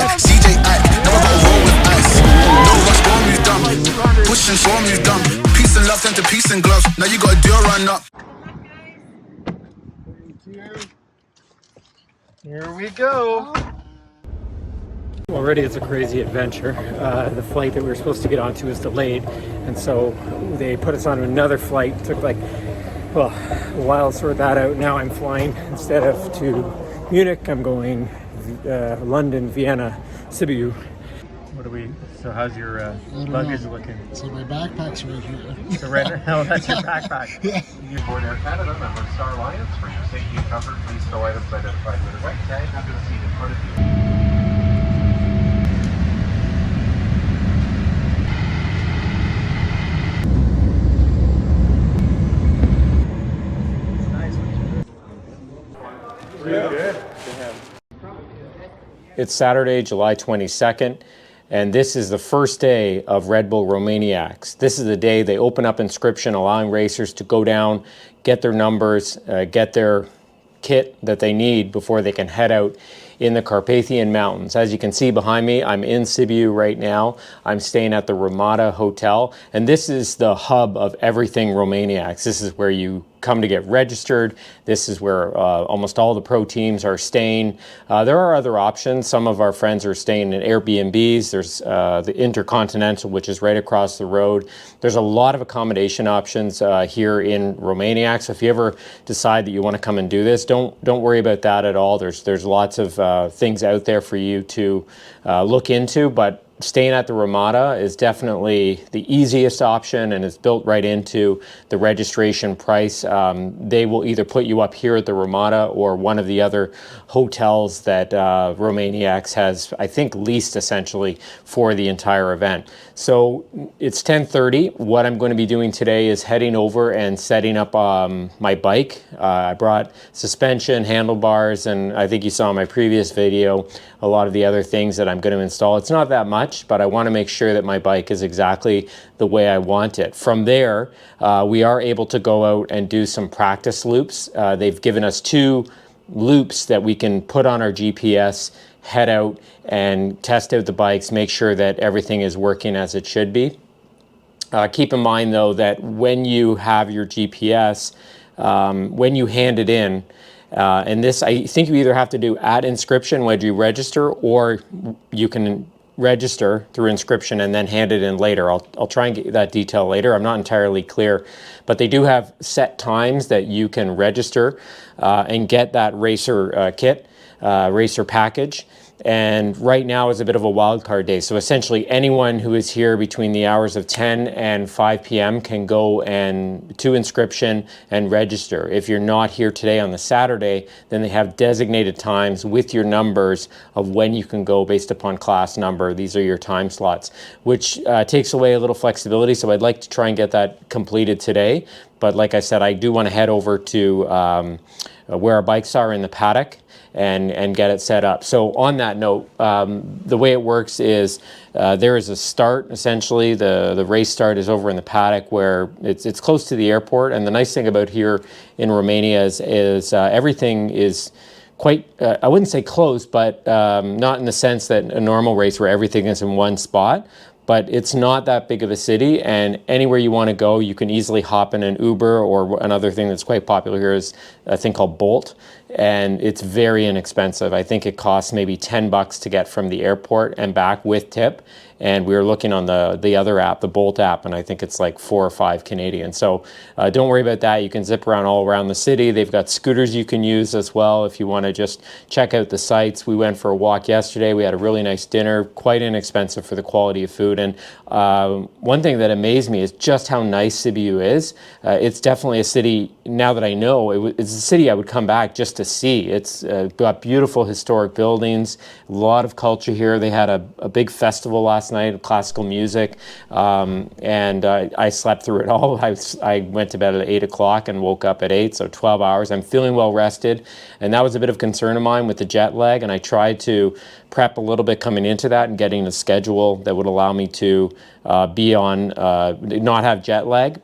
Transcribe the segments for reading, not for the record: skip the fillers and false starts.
life. CJ I never got a roll with ice. No rush, go move dumb. Pushing, so move dumb. Peace and love turned to peace and gloves. Now you got a deal run up. Here we go. Already it's a crazy adventure. The flight that we were supposed to get onto is delayed, and so they put us on another flight. It took like, well, a while to sort that out. Now I'm flying instead of to Munich. I'm going London, Vienna, Sibiu. What are we? So how's your luggage looking? So my backpack's right here. So right now, that's your backpack. Yeah. You board Air Canada, member Star Alliance. For your safety and comfort, please stow items identified with a white tag under the seat in front of you. It's Saturday, July 22nd, and this is the first day of Red Bull Romaniacs. This is the day they open up Inscription, allowing racers to go down, get their numbers, get their kit that they need before they can head out in the Carpathian Mountains. As you can see behind me, I'm in Sibiu right now. I'm staying at the Ramada Hotel, and this is the hub of everything Romaniacs. This is where you come to get registered. This is where almost all the pro teams are staying. There are other options. Some of our friends are staying in Airbnbs. There's the Intercontinental, which is right across the road. There's a lot of accommodation options here in Romania. So if you ever decide that you want to come and do this, don't worry about that at all. There's lots of things out there for you to look into, but staying at the Ramada is definitely the easiest option, and it's built right into the registration price. They will either put you up here at the Ramada or one of the other hotels that Romaniacs has, I think, leased essentially for the entire event. So it's 10:30. What I'm going to be doing today is heading over and setting up my bike. I brought suspension, handlebars, and I think you saw in my previous video a lot of the other things that I'm going to install. It's not that much, but I want to make sure that my bike is exactly the way I want it. From there, we are able to go out and do some practice loops. They've given us 2 loops that we can put on our GPS, head out and test out the bikes, make sure that everything is working as it should be. Keep in mind though that when you have your GPS, when you hand it in, and this I think you either have to do at Inscription when you register, or you can register through Inscription and then hand it in later. I'll try and get that detail later. I'm not entirely clear, but they do have set times that you can register and get that racer kit, racer package. And right now is a bit of a wild card day. So essentially anyone who is here between the hours of 10 and 5 p.m. can go to Inscription and register. If you're not here today on the Saturday, then they have designated times with your numbers of when you can go based upon class number. These are your time slots, which takes away a little flexibility. So I'd like to try and get that completed today. But like I said, I do want to head over to where our bikes are in the Paddock and get it set up. So on that note, the way it works is there is a start. Essentially, the race start is over in the Paddock, where it's close to the airport. And the nice thing about here in Romania is everything is quite, I wouldn't say close, but not in the sense that a normal race where everything is in one spot. But it's not that big of a city, and anywhere you want to go, you can easily hop in an Uber, or another thing that's quite popular here is a thing called Bolt, and it's very inexpensive. I think it costs maybe $10 to get from the airport and back with tip. And we were looking on the other app, the Bolt app, and I think it's like 4 or 5 Canadian. So don't worry about that. You can zip around all around the city. They've got scooters you can use as well if you want to just check out the sites. We went for a walk yesterday. We had a really nice dinner, quite inexpensive for the quality of food. And one thing that amazed me is just how nice Sibiu is. It's definitely a city, now that I know, it's a city I would come back just to see. It's got beautiful historic buildings, a lot of culture here. They had a big festival last night of classical music, and I slept through it all. I went to bed at 8 o'clock and woke up at 8, so 12 hours. I'm feeling well rested, and that was a bit of concern of mine with the jet lag, and I tried to prep a little bit coming into that and getting a schedule that would allow me to be on, not have jet lag.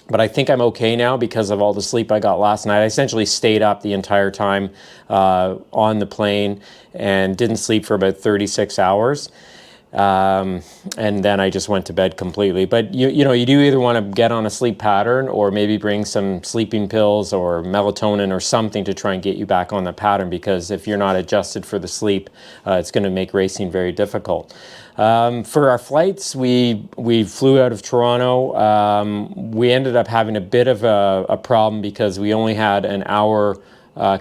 But I think I'm okay now because of all the sleep I got last night. I essentially stayed up the entire time on the plane and didn't sleep for about 36 hours. And then I just went to bed completely. But you know, you do either want to get on a sleep pattern or maybe bring some sleeping pills or melatonin or something to try and get you back on the pattern, because if you're not adjusted for the sleep, it's going to make racing very difficult. For our flights, we flew out of Toronto. We ended up having a bit of a problem because we only had an hour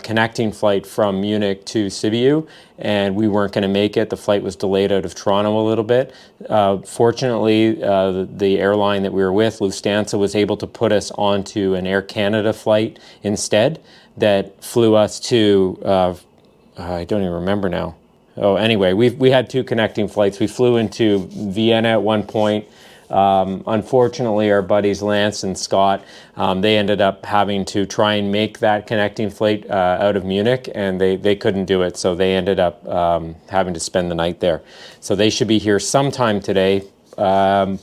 connecting flight from Munich to Sibiu, and we weren't going to make it. The flight was delayed out of Toronto a little bit. Fortunately, the airline that we were with, Lufthansa, was able to put us onto an Air Canada flight instead that flew us to, I don't even remember now. Oh, anyway, we had two connecting flights. We flew into Vienna at one point. Unfortunately, our buddies Lance and Scott, they ended up having to try and make that connecting flight out of Munich, and they couldn't do it, so they ended up having to spend the night there. So they should be here sometime today. But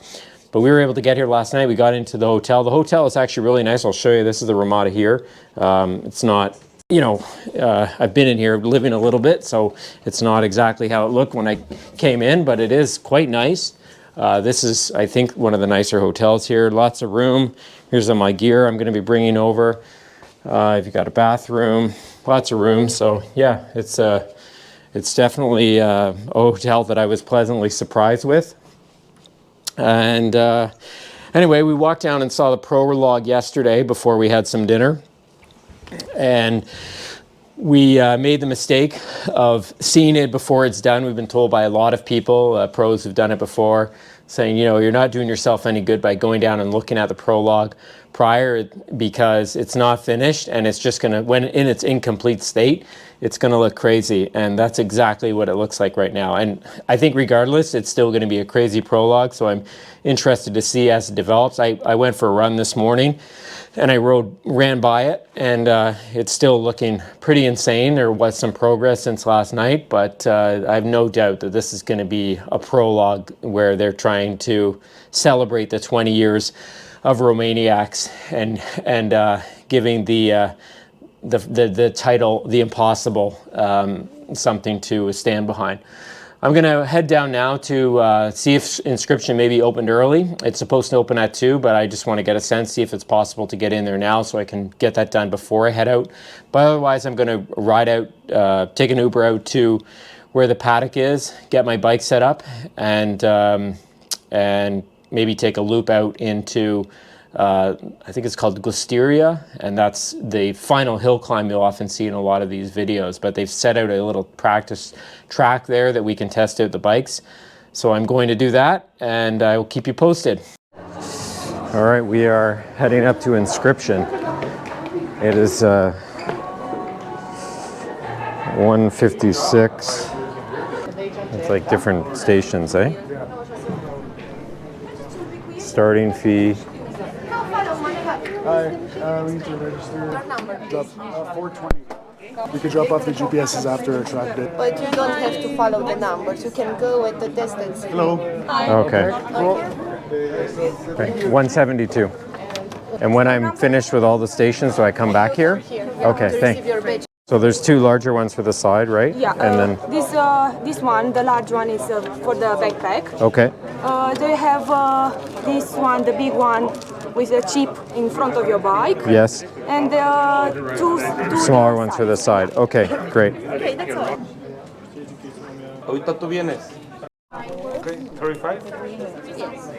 we were able to get here last night. We got into the hotel. The hotel is actually really nice. I'll show you. This is the Ramada here. It's not, you know, I've been in here living a little bit, so it's not exactly how it looked when I came in, but it is quite nice. This is, I think, one of the nicer hotels here. Lots of room. Here's all my gear I'm going to be bringing over. You've got a bathroom, lots of room. So yeah, it's definitely a hotel that I was pleasantly surprised with. And anyway, we walked down and saw the prologue yesterday before we had some dinner. And we made the mistake of seeing it before it's done. We've been told by a lot of people, pros who've done it before, saying, you know, you're not doing yourself any good by going down and looking at the prologue prior, because it's not finished and it's just going to, when in its incomplete state, it's going to look crazy. And that's exactly what it looks like right now. And I think regardless, it's still going to be a crazy prologue. So I'm interested to see as it develops. I went for a run this morning and I ran by it, and it's still looking pretty insane. There was some progress since last night, but I have no doubt that this is going to be a prologue where they're trying to celebrate the 20 years of Romaniacs and giving the title, The Impossible, something to stand behind. I'm going to head down now to see if Inscription maybe opened early. It's supposed to open at 2, but I just want to get a sense, see if it's possible to get in there now so I can get that done before I head out. But otherwise, I'm going to ride out, take an Uber out to where the paddock is, get my bike set up, and maybe take a loop out into, I think it's called Glusteria, and that's the final hill climb you'll often see in a lot of these videos. But they've set out a little practice track there that we can test out the bikes. So I'm going to do that, and I will keep you posted. All right, we are heading up to Inscription. It is 1:56. It's like different stations, eh? Starting fee. Hi, we need to register. Drop 420. We can drop off the GPSs after a track bit. But you don't have to follow the numbers. You can go at the distance. Hello. Okay. Cool. Okay. 172. And when I'm finished with all the stations, do I come back here? Okay, thanks. So there's two larger ones for the side, right? Yeah. And then this one, the large one, is for the backpack. okay. They have this one, the big one, with a chip in front of your bike. Yes. And two Smaller ones for the side. Okay, great. Okay, that's all. Ahorita tú vienes. Okay, 35? Yes.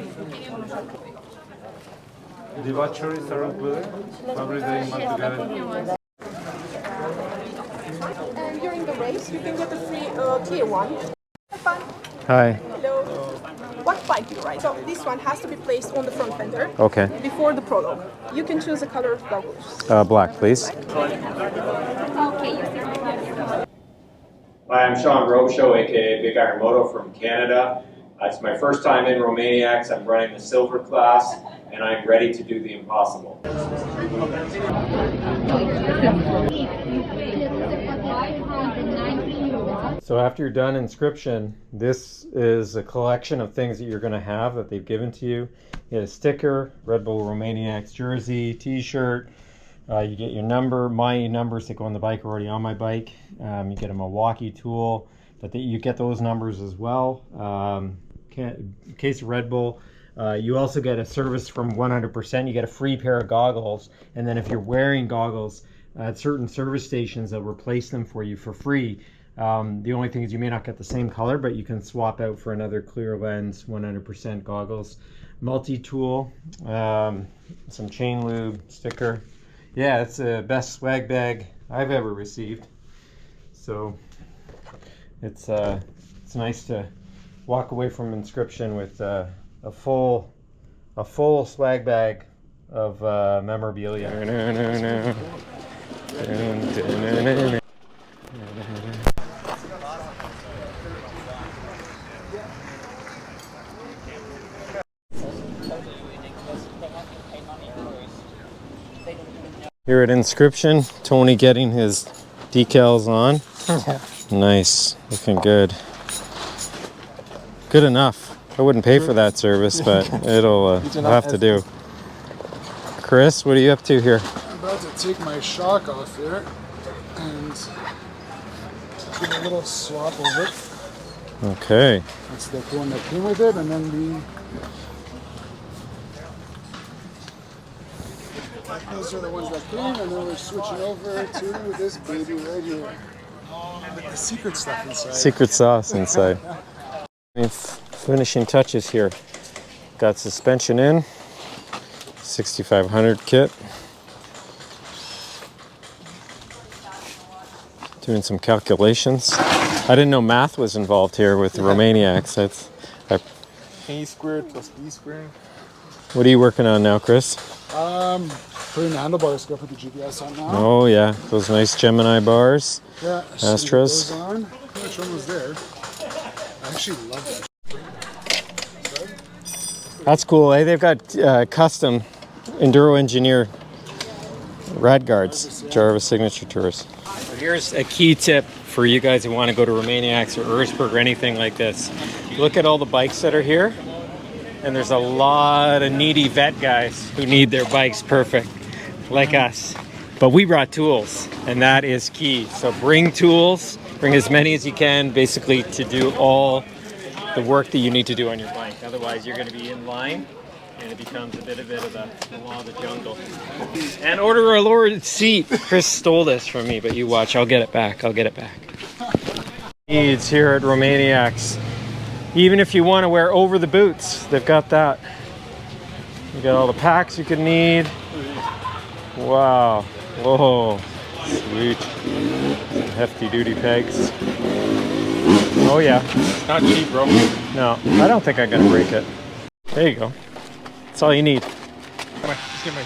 The batteries are included? Every day month together. And during the race, you can get a free clear one. Hi. Hello. What bike do you ride? So this one has to be placed on the front fender Okay. before the prologue. You can choose a color of goggles. Black, please. Hi, I'm Sean Robichaud, aka Big Iron Moto from Canada. It's my first time in Romaniacs. I'm running the silver class, and I'm ready to do the impossible. So after you're done inscription, this is a collection of things that you're going to have that they've given to you. You get a sticker, Red Bull Romaniacs jersey, t-shirt. You get your number. My numbers that go on the bike are already on my bike. You get a Milwaukee tool, but you get those numbers as well. In case of Red Bull, you also get a service from 100%. You get a free pair of goggles, and then if you're wearing goggles at certain service stations, they'll replace them for you for free. The only thing is you may not get the same color, but you can swap out for another clear lens 100% goggles. Multi-tool, some chain lube, sticker. Yeah, it's the best swag bag I've ever received. So it's nice to walk away from inscription with a full swag bag of memorabilia. Here at Inscription, Tony getting his decals on. Nice, looking good. Good enough. I wouldn't pay for that service, but it'll have to do. Chris, what are you up to here? I'm about to take my shock off here and give a little swap over it. Okay. That's the one that came with it, and then those are the ones that came, and then we're switching over to this baby right here with the secret stuff inside. Secret sauce inside. Finishing touches here. Got suspension in, 6500 kit. Doing some calculations. I didn't know math was involved here with the Romaniacs. A squared plus B squared. What are you working on now, Chris? Putting the handlebars, go put the GPS on now. Oh yeah, those nice Gemini bars. Yeah, Astros. on. Which one was there? I actually love that. That's cool, eh? They've got custom enduro engineer rad guards, Jarvis Signature Tours. Here's a key tip for you guys who want to go to Romaniacs or Erzberg or anything like this. Look at all the bikes that are here, and there's a lot of needy vet guys who need their bikes perfect, like us. But we brought tools, and that is key. So bring tools, bring as many as you can, basically to do all the work that you need to do on your bike. Otherwise, you're going to be in line, and it becomes a bit of the law of the jungle. And order a lowered seat. Chris stole this from me, but you watch. I'll get it back. I'll get it back. Needs here at Romaniacs. Even if you want to wear over the boots, they've got that. You got all the packs you could need. Wow. Whoa. Sweet. Some hefty duty pegs. Oh yeah. Not cheap, bro. No, I don't think I'm gonna break it. There you go. That's all you need. Come on, just give me.